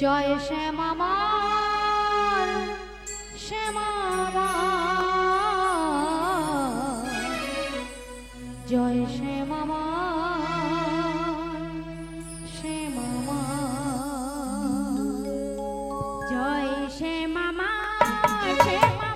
জয় শ্যামা মার, শ্যামা মার, জয় শ্যামা মার, শ্যামা মার, জয় শ্যামা মার, শ্যামা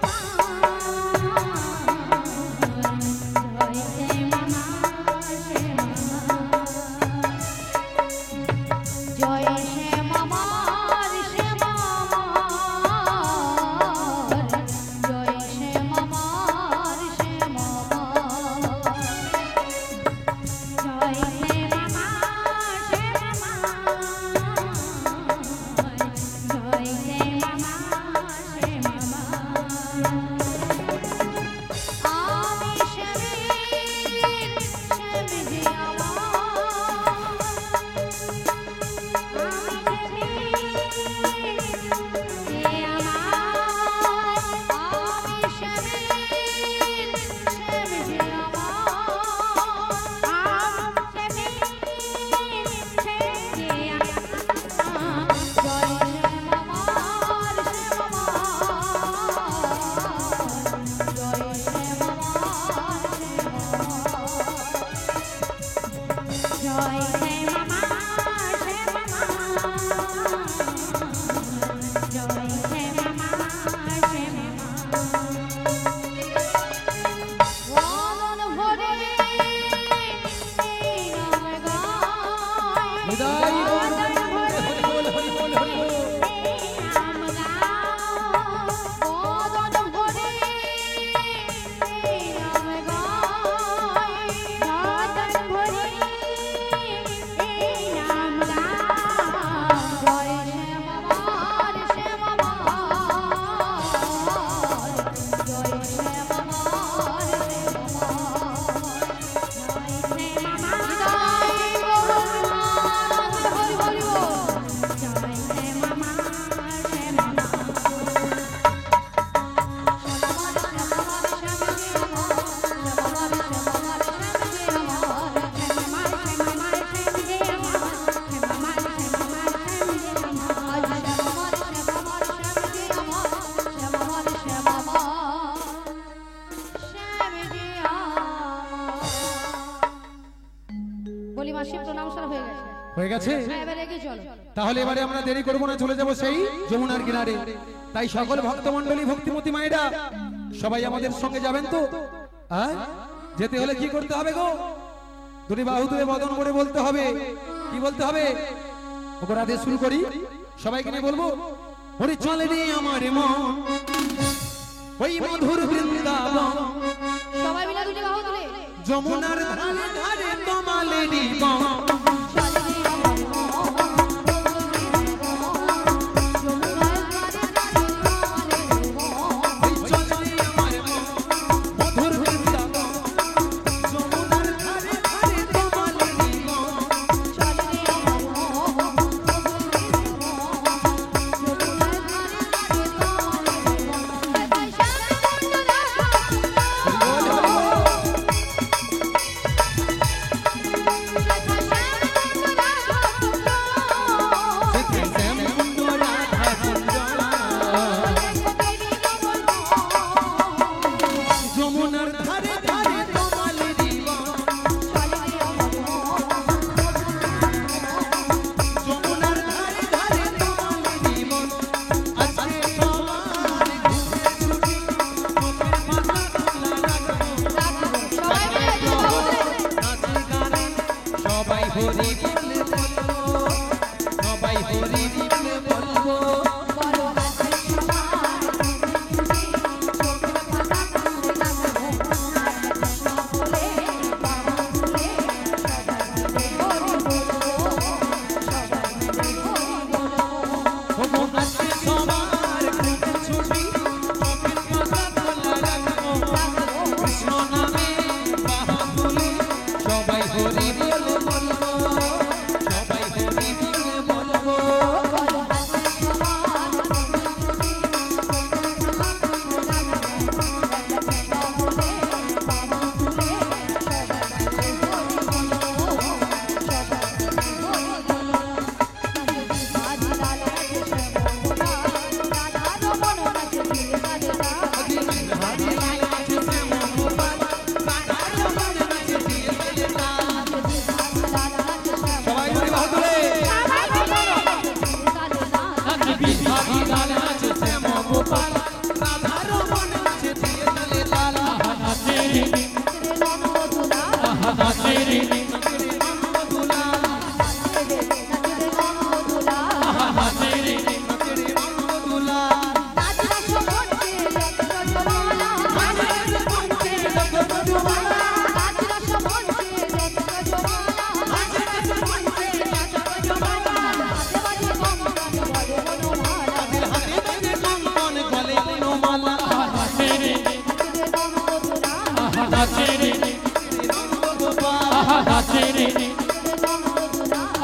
তাহলে এবারে আমরা দেরি করব না, চলে যাব সেই যমুনার কিনারে। তাই সকল ভক্তমণ্ডলী ভক্তিমতী মায়েরা সবাই আমাদের সঙ্গে যাবেন তো? যেতে হলে কি করতে হবে গো? দুটি বাহু তুলে বদন করে বলতে হবে। কি বলতে হবে? অপরাধে শুরু করি, সবাইকে নিয়ে বলবো, হরি চলে রে আমার মন ওই মধুর বৃন্দাবন, সবাই মিলে দুটি বাহু তুলে যমুনার ধারে ধারে তোমালেরি বন, সবাই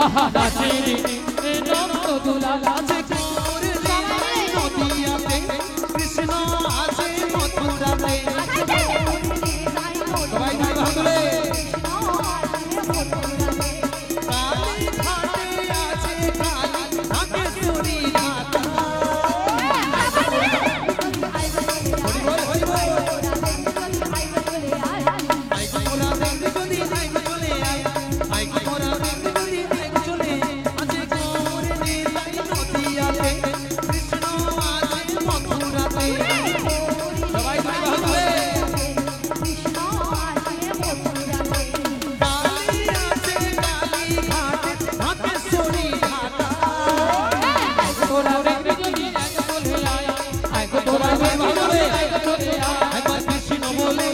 আহা নাচে রে নন্দ দুলা নাচে গৌর লীলায় নদিয়াতে কৃষ্ণ আছে মথুরাতে সবাই দুই বাহু তুলে কালী ঘাটে আছে কালী নাগেশ্বরী মাতা হরি বল হরি বল আই মোরা দেখতে যদি আই চলে আই মোরা দেখতে যদি আই চলে আছে গৌর লীলায় নদিয়াতে কৃষ্ণ আছে মথুরাতে সবাই দুই বাহু তুলে কালী আছে কালী ঘাটে নাগেশ্বরী মাতা তোরা দেখতে যদি এক বলে আয় আয় গো তোরা দেখতে যদি এক বলে আয় একবার কৃষ্ণ বলে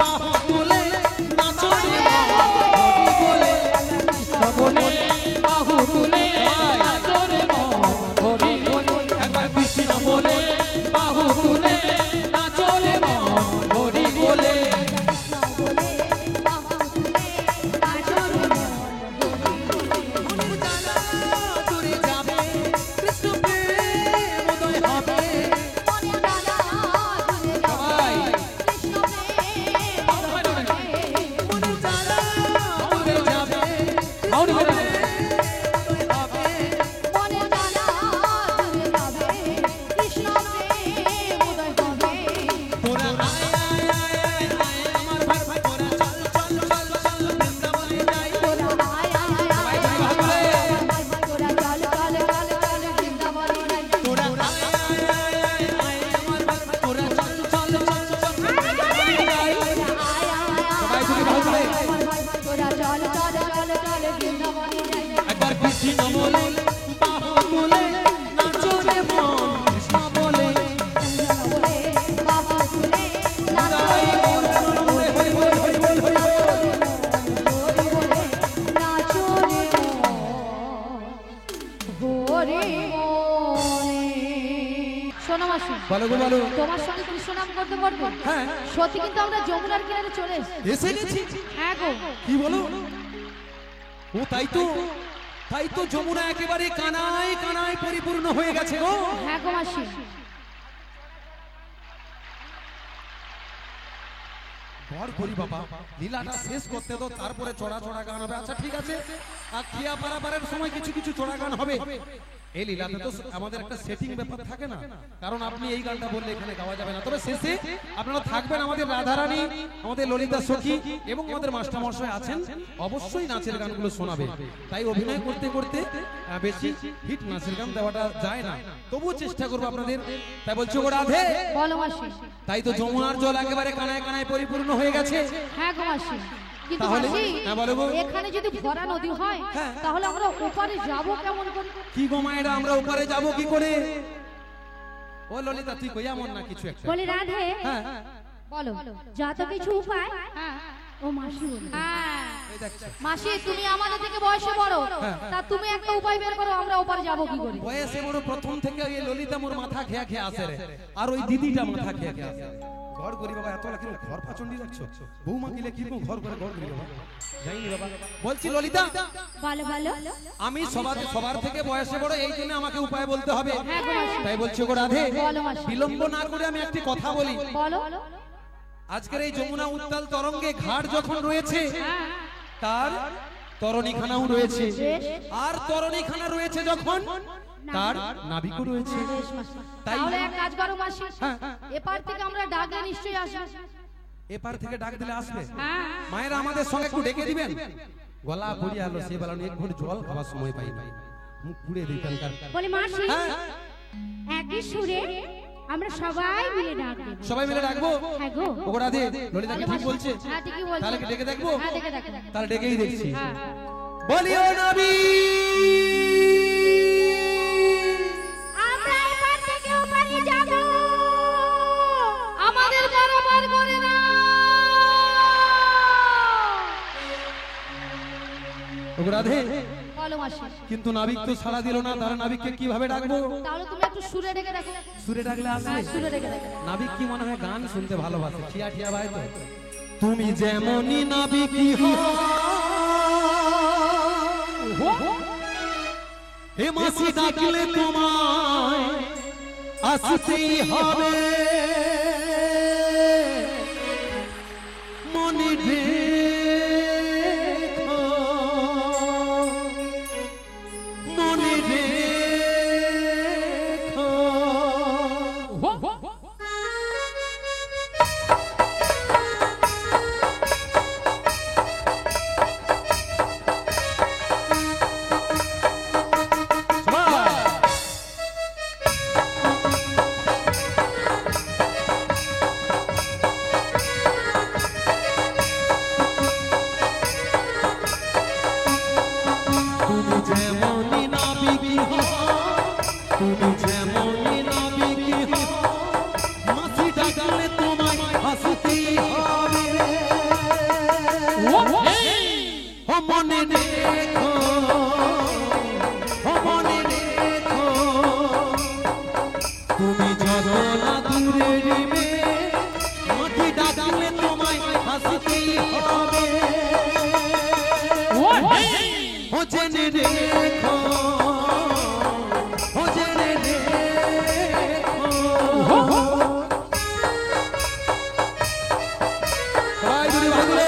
বাহু তুলে নাচো রে হরি বলে বলে বাহু তুলে নাচো রে মন হরি বলে একবার কৃষ্ণ বলে বাহু তুলে নাচো রে মন হরি বলে মনের জ্বালা দূরে যাবে কৃষ্ণ প্রেম উদয় হবে সবাই মনের জ্বালা দূরে যাবে আউরি বলে উদয় হবে তোরা আয় আয় আয় আয় আয় আমার ভাই ভাই তোরা চল চল চল চল বৃন্দাবনে যাই সবাই দুই বাহু তুলে তোরা আয় আয় আয় আয় আয় আমার ভাই ভাই তোরা চল চল চল চল বৃন্দাবনে যাই সবাই দুই বাহু তুলে একবার কৃষ্ণ বলে বাহু তুলে নাচো রে মন কৃষ্ণ বলে তাই মোর চরণে হরি বল হরি বল হরি বল শোনো মাসি, বলো গো বলো তোমার সঙ্গে কৃষ্ণ নাম করতে পারবো? হ্যাঁ সত্যি কিন্তু আমরা যমুনার কিনারে চলে এসেছি। এসে গেছি হ্যাঁ গো, কি বলো ও তাই তো যমুনা একেবারে কানায় কানায় পরিপূর্ণ হয়ে গেছে গো হ্যাঁ গো মাসি। ঘর করি বাবা লীলাটা শেষ করতে দাও তারপরে চড়া চড়া গান হবে আচ্ছা ঠিক আছে আর খিয়া পারাপারের সময় কিছু কিছু চড়া গান হবে এই লীলাতে তো আমাদের একটা সেটিং ব্যাপার থাকে না কারণ আপনি এই গানটা বললে এখানে গাওয়া যাবে না তবে শেষে আপনারা থাকবেন আমাদের রাধারানী আমাদের ললিতা সখী এবং আমাদের মাস্টার মশাই আছেন অবশ্যই নাচের গানগুলো শোনাবে তাই অভিনয় করতে করতে বেশি হিট নাচের গান দেওয়াটা যায় না তবুও চেষ্টা করবো আপনাদের তাই বলছো গো রাধে বলো মাসি। তাই তো যমুনার জল একেবারে কানায় কানায় পরিপূর্ণ হয়ে গেছে হ্যাঁ গো মাসি, কিন্তু তাহলে? মাসি, হ্যাঁ, বলো গো। এখানে যদি ভরা নদী হয় হ্যাঁ। তাহলে আমরা ওপারে যাবো কেমন করে? কি গো মায়েরা আমরা ওপারে যাব কি করে ও ললিতা তুই কই এমন না কিছু একটা বলে রাধে হ্যাঁ বলো। যত কিছু উপায় হ্যাঁ ও মাসি বলে হ্যাঁ। এই দেখছো মাসি, তুমি আমাদের থেকে বয়সে বড়, হ্যাঁ। তা তুমি একটা উপায় বের করো, আমরা ওপারে যাবো কি করে? বয়সে বড় প্রথম থেকে এই ললিতা মোর মাথা খেয়া খেয়া আসে রে আর ওই দিদিটা মাথা খেয়া খেয়া আসে ঘর করি বাবা এত লাগি ঘর পাচন্ডি রাখছো বৌমা কিলে কি ঘর করে ঘর করি বাবা যাইনি বাবা বলছি ললিতা বলো বলো আমি সবার থেকে বয়সে বড় এই জন্য আমাকে উপায় বলতে হবে হ্যাঁ গো মাসি। তাই বলছো গো রাধে বলো মাসি। বিলম্ব না করে আমি একটি কথা বলি বলো। আজকের এই যমুনা উত্তাল তরঙ্গে ঘাট যখন রয়েছে তার তরণীখানাও রয়েছে আর তরণীখানা রয়েছে যখন তার নাবিকও রয়েছে তাই তাহলে এক কাজ করো মাসি, হ্যাঁ। এপার থেকে আমরা ডাকলে নিশ্চয়ই আসবে। এপার থেকে ডাক দিলে আসবে হ্যাঁ। মায়েরা আমাদের সঙ্গে একটু ডেকে দিবেন গলা পড়িয়া আলো সে বেলা এক ঘন্টা জল খাবার সময় পাই নাই মুখ পুড়ে দিই কালকার বলে মাসি হ্যাঁ একই সুরে আমরা সবাই মিলে ডাক দেব সবাই মিলে ডাকবো হ্যাঁ গো ও রাধে ললিতা কি ঠিক বলছে হ্যাঁ ঠিকই বলছো। তাহলে কি ডেকে দেখবো হ্যাঁ দেখে দেখো। তাহলে ডেকেই দেখছি হ্যাঁ। বলিও নবী আমরা এপার থেকে ওপারে যাব আমাদের কারবার করে না। ও রাধে বলো মাসি। কিন্তু নাবিক তো সাড়া দিল না তার নাবিককে কিভাবে ডাকবো তাহলে তুমি একটু সুরে ডেকে দেখো। সুরে ডাকলে আসবে হ্যাঁ, সুরে ডেকে দেখো। নাবিক কি মনে হয় গান শুনতে ভালোবাসে ঠিয়া ঠিয়া ভাই তো তুমি যেমনই নাবিকই হও হে মাসি ডাকলে তোমায় আসতেই হবে মনে রেখো মনে রেখো মনে রেখো মনে রেখো তুমি যত না দূরে নেবে মাটি ডাকলে তোমায় হাসতেই হবে ও জেনে রেখো ও জেনে রেখো সবাই দূরে ভাগলে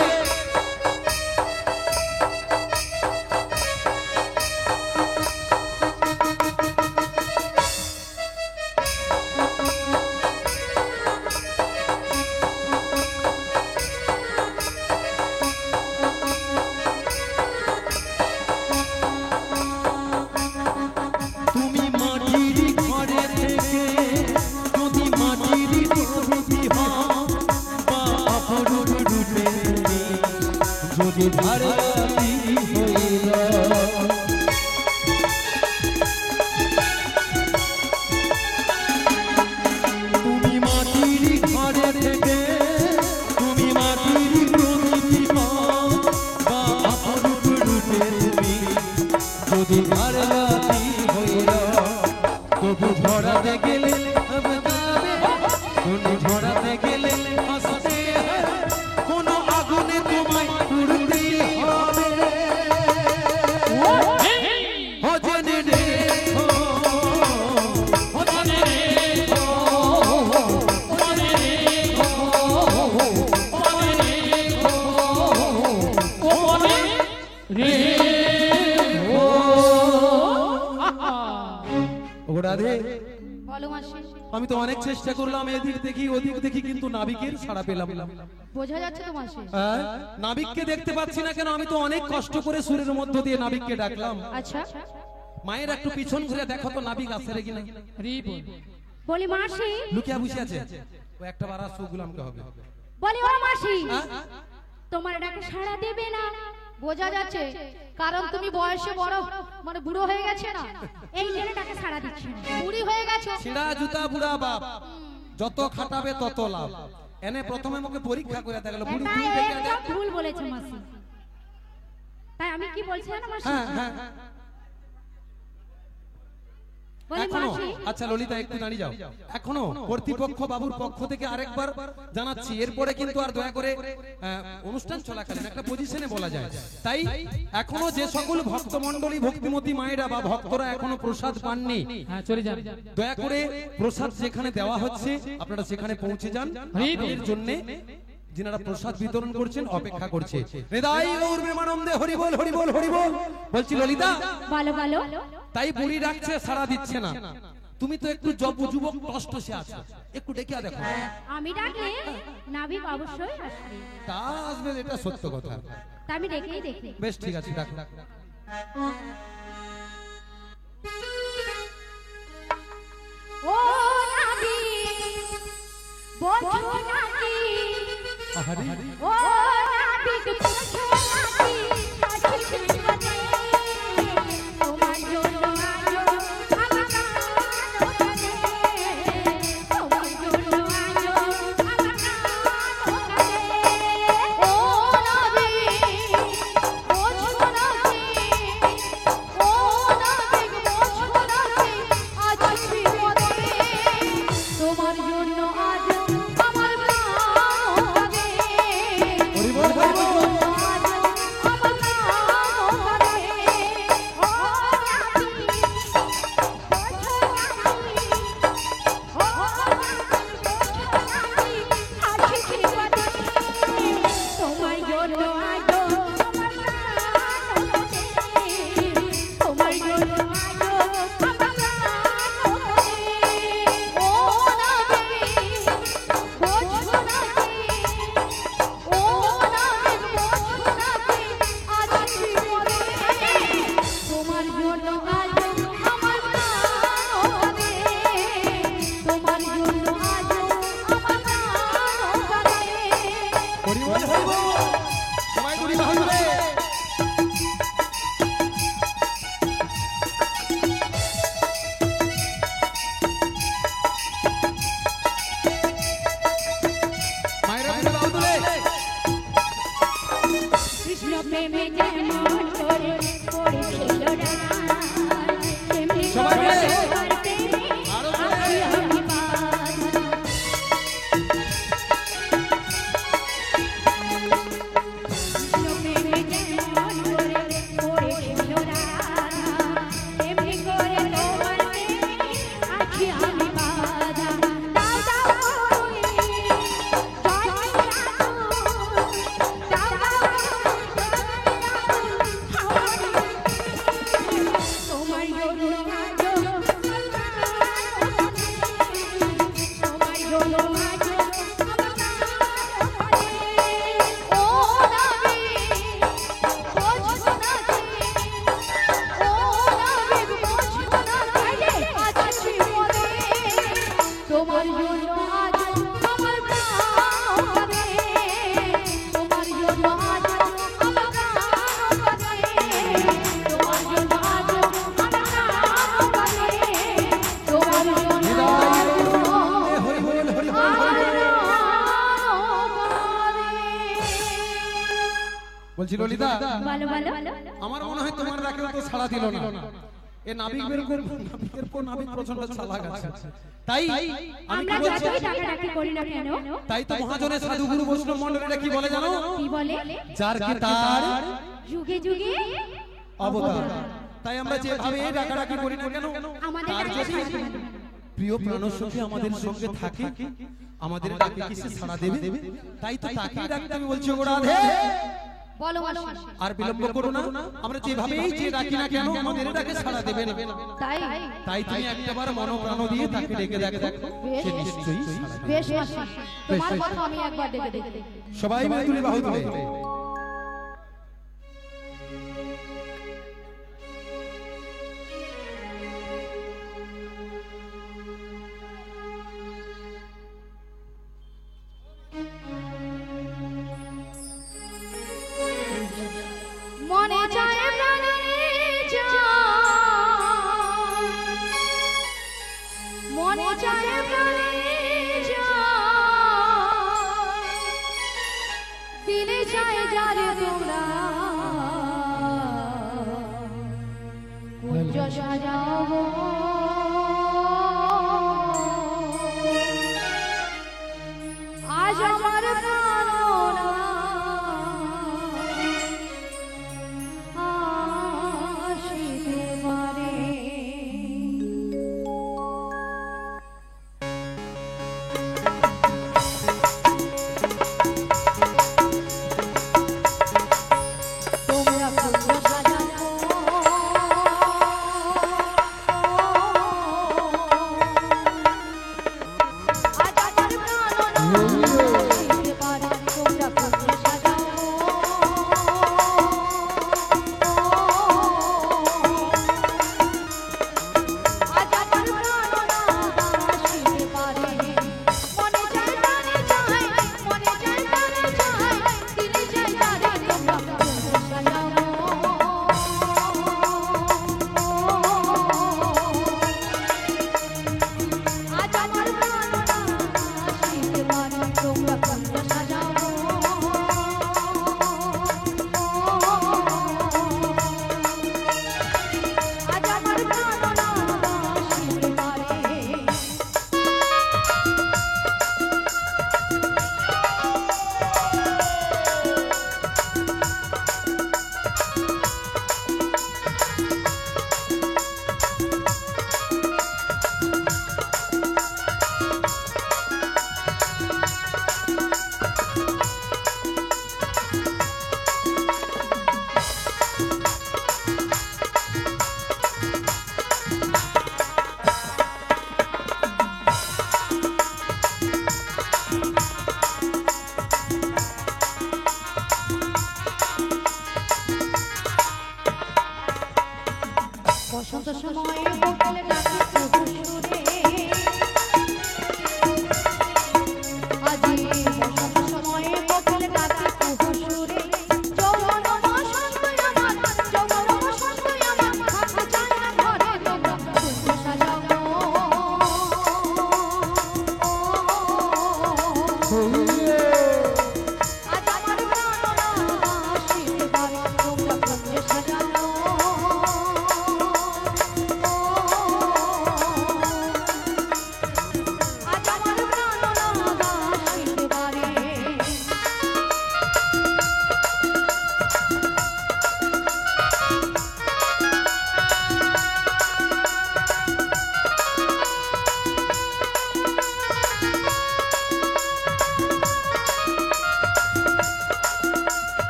যদি ভারতী হইল তুমি মাটির ঘরে থেকে তুমি মাটির প্রতিমা বা অপরূপ রূপে তুমি যদি ভারতী হইল তবু ঝড়াতে গেলে তুমি ঝড়াতে গেলে হাসতে কোনো আগুনে তোমায় পুড়তে হবে ও জেনে রেখো ও জেনে রেখো ও জেনে রেখো ও জেনে রেখো ও জেনে রেখো ও রাধে বলো মাসি আমি তো অনেক চেষ্টা করলাম এদিক দেখি ওদিক দেখি কিন্তু নাবিকের ছাড়া পেলাম না বোঝা যাচ্ছে তো মাসি নাবিককে দেখতে পাচ্ছি না কেন আমি তো অনেক কষ্ট করে সুরের মধ্য দিয়ে নাবিককে ডাকলাম আচ্ছা মায়ের একটু পিছন ঘুরে দেখো তো নাবিক আসে রে কিনা বলি মাসি লুকিয়ে বসে আছে ও একটা বার আসো গুলামকে হবে বলি ও মাসি হ্যাঁ? তোমার ডাকে সাড়া দেবে না বোঝা যাচ্ছে কারণ তুমি বয়সে বড় মানে বুড়ো হয়ে গেছে না এই জন্য ডাকে সাড়া দিচ্ছে না বুড়ি হয়ে গেছো ছিড়া জুতা বুড়া বাপ যত খাটাবে তত লাভ এনে প্রথমে মুখে পরীক্ষা করে দেখলো বুড়ি না, বুড়ি দেখে একদম দেখ ভুল বলেছে মাসি তাই আমি কি বলছি না মাসি হ্যাঁ হ্যাঁ বলি এখনো মাসি আচ্ছা ললিতা একটু দাঁড়িয়ে যাও এখনো কর্তৃপক্ষ বাবুর পক্ষ থেকে আরেকবার জানাচ্ছি এরপরে কিন্তু আর দয়া করে অনুষ্ঠান চলাকালীন একটা পজিশনে বলা যায় তাই এখনো যে সকল ভক্তমণ্ডলী ভক্তিমতী মায়েরা বা ভক্তরা এখনো প্রসাদ পাননি হ্যাঁ চলে যান দয়া করে প্রসাদ যেখানে দেওয়া হচ্ছে আপনারা সেখানে পৌঁছে যান এর জন্য যিনারা প্রসাদ বিতরণ করছেন অপেক্ষা করছে হৃদয় গৌর প্রেমানন্দে হরি বল হরি বল হরি বল বলছি ললিতা বলো বলো তাই বুড়ি ডাকছে সাড়া দিচ্ছে না তুমি তো একটু যুবক কষ্ট সে আছো একটু ডেকে দেখো আমি ডাকলে নাবিক অবশ্যই আসবে তা আসবে এটা সত্য কথা তা আমি ডেকেই দেখি বেশ ঠিক আছে ডাক ও নাবিক বলছো নাকি আহারে ও নাবিক বলছো নাকি কাছে বাজে তোমার জন্য আলো আমার প্রাণ কাঁদে তোমার জন্য আলো আমার প্রাণ কাঁদে ও নাবিক বলছো নাকি ও নাবিক বলছো নাকি আজ বিপদে তোমার জন্য আজ আমার প্রাণ কাঁদে তোমার জন্য আজ আমার প্রাণ কাঁদে, তোমার জন্য আজ আমার প্রাণ কাঁদে, তোমার জন্য আজ আমার প্রাণ কাঁদে, তোমার জন্য হরি বল হরি বল হরি বল। বলছি ললিতা, বলো বলো আমার মনে হয় তোমার ডাকেও তো সাড়া দিল না। এ নাবিকের পর নাবিক প্রচন্ড চালাক আছে। তাই আমি কি আমরা বলছি, যতই ডাকাডাকি করি না কেন, তাই তো মহাজনের সাধু গুরু বৈষ্ণব মণ্ডলীরা কি বলে জানো? কি বলে? যার কি তার যুগে যুগে অবতার। তাই আমরা যেভাবে ডাকাডাকি করি না কেন, আমাদের তার ডাকে যদি সাড়া দেবে। প্রিয় প্রাণসখী আমাদের সঙ্গে থাকে, আমাদের ডাকে কি সে সাড়া দেবে? তাই তো তাকেই ডাকতে আমি বলছি, ওগো রাধে বলো মাসি। আর বিলম্ব করো না, আমরা যেভাবেই যে ডাকি না কেন আমাদের ডাকে সাড়া দেবে না। তাই তাই তুমি একবার মনোপ্রাণ দিয়ে তাকে ডেকে দেখো, সে নিশ্চয়ই সাড়া দেবে। বেশ মাসি, তোমার কথা আমি একবার ডেকে দেখি। সবাই মিলে তুলে বাহু তুলে মনে চায় প্রাণে চায়, মনে চায় প্রাণে চায়, দিলে চায় যারে তোমরা কুঞ্জ সাজাবো, আজ আমার প্রাণনা আসিতে পারে। তোমরা কুঞ্জ সাজাবো,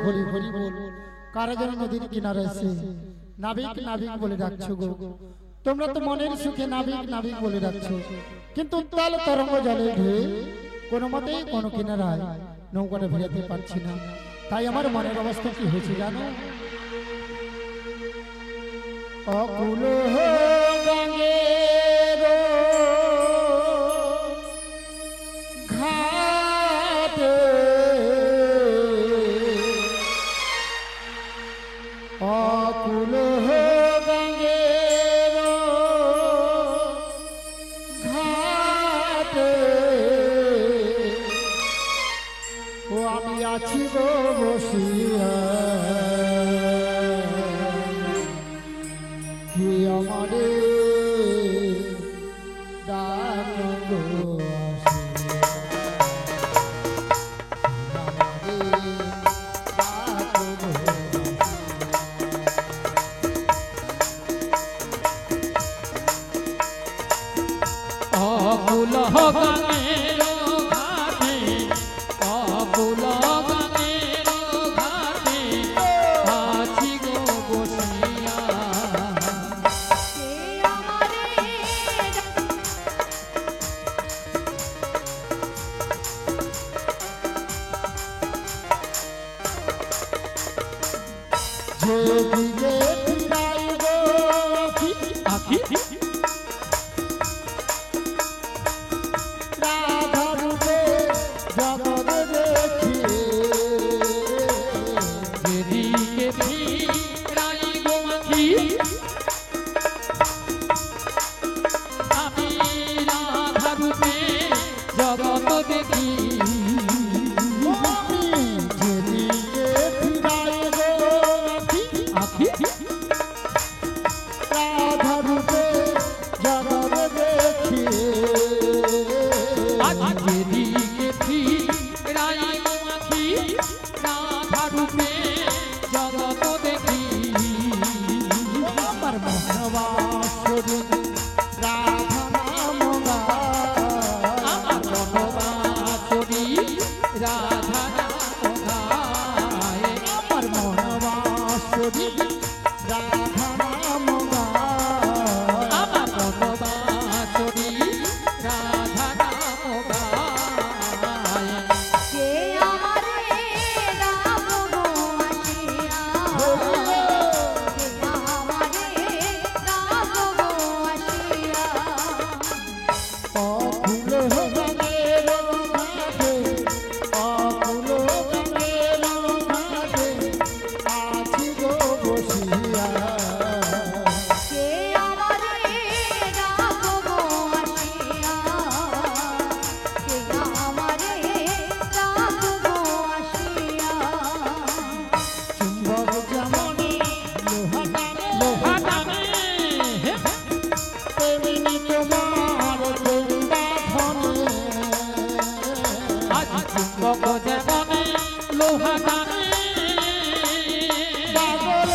হরি হরি বল। কারা যেন নদীর কিনারে এসে নাবিক নাবিক বলে ডাকছো গো। তোমরা তো মনের সুখে নাবিক নাবিক বলে ডাকছো, কিন্তু উত্তাল তরঙ্গ জলে ঢেউ কোনো মতেই কোনো কিনারায় নৌকাটা ভেড়াতে পারছি না। তাই আমার মনের অবস্থা কি হয়েছে জানো? অকুল গঙ্গের ঘাটে অকুল গঙ্গের ঘাটে ও আমি আছি গো বসিয়া, কি আমারে ডাক গো অকুল গঙ্গের ঘাটে অকুল গঙ্গের ঘাটে আছি গো বসিয়া। যেদিকে ফিরাই গো আখি রাধা রূপে জগৎ দেখি, যেদিকে ফিরাই গো আখি আমি রাধা রূপে জগৎ দেখি। আমি যেদিকে ফিরাই গো আখি রাধা রূপে জগৎ দেখি, যেদিকে ফিরাই গো আখি রাধা রূপে জগৎ দেখি। আমার মনোবাসরি রাধা নাম গায়, আমার মনোবাসরি রাধা নাম গায়। আমার মনোবাসরি রাধা নাম গায়, আমার মনোবাসরি রাধা নাম গায়। কে আমারে রাম গো আসিয়া, কে আমারে রাম গো আসিয়া। অকুল গঙ্গের ঘাটে অকুল গঙ্গের ঘাটে আছি গো বসিয়া, কে আমারে রাম গো আসিয়া, কে আমারে রাম গো আসিয়া। চুম্বক যেমন লোহা টানে লোহা টানে তেমনি তোমার প্রেম বাঁধনে, আজ চুম্বক যেমন লোহা টানে পাগল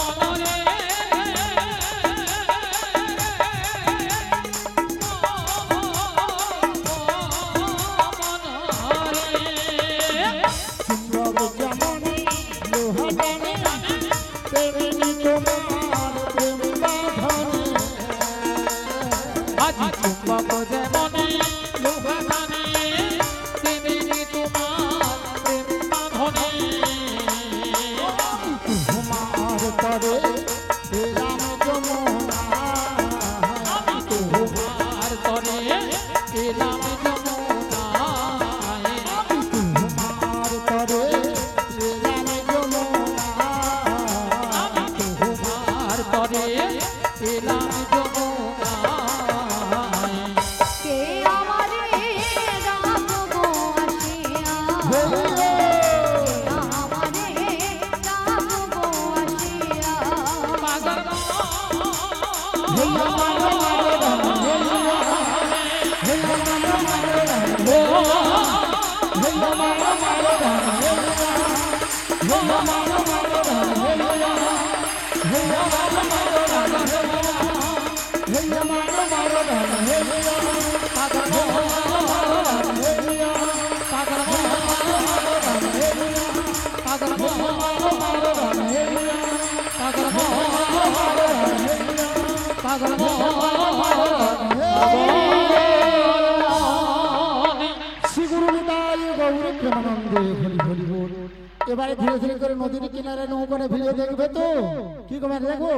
মনরে মনরে চুম্বক যেমন লোহা টানে তেমনি তোমার প্রেম বাঁধনে, আজ চুম্বক যেমন লোহা টানে তেমনি তোমার প্রেম বাঁধনে। তোমার তরে রাম যমুনা, আমি তোমার তরে এলাম যমুনায়। তোমার তরে রাম যমুনা, আমি তোমার তরে এলাম যমুনায়। কে আমারে রাম গো আসিয়া, হইলো কে আমারে রাম গো আসিয়া। পাগল হইলো মানো মানো রাম, হইলো হইলো মানো মানো রাম, হইলো মানো মানো রাম, হইলো মানো মানো রাম, হইলো মানো মানো রাম। এবারে ধীরে ধীরে করে নদীর কিনারে নৌকাটা ভিড়িয়ে দেখবে তো কি করে দেখো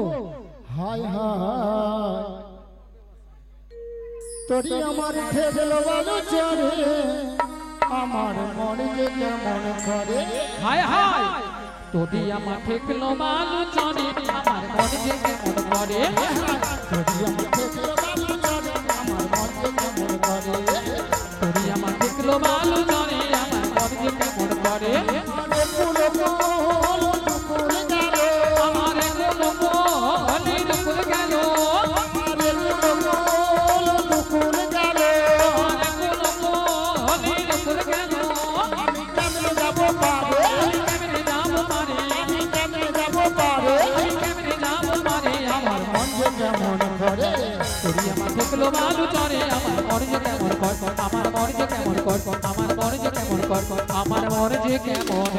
হায় হায় তোরি আমার ফেলে বালু চরে আমার মনে যে কেমন করে হায় হায় তোদি আমার ঠেকলো বালু চরে আমার মনে যে কেমন করে তোরি আমার ফেলে বালু চরে আমার মনে যে কেমন করে তোদি আমার ঠেকলো বালু চরে আমার মনে যে কেমন করে আমার কোনো মনে দুপুর গেল তোরি আমার ঠেকলো বালু চরে আমার মনে যে কেমন কর আমার মনে যে কেমন কর আমার মনে যে কেমন কর আমার মনে যে কেমন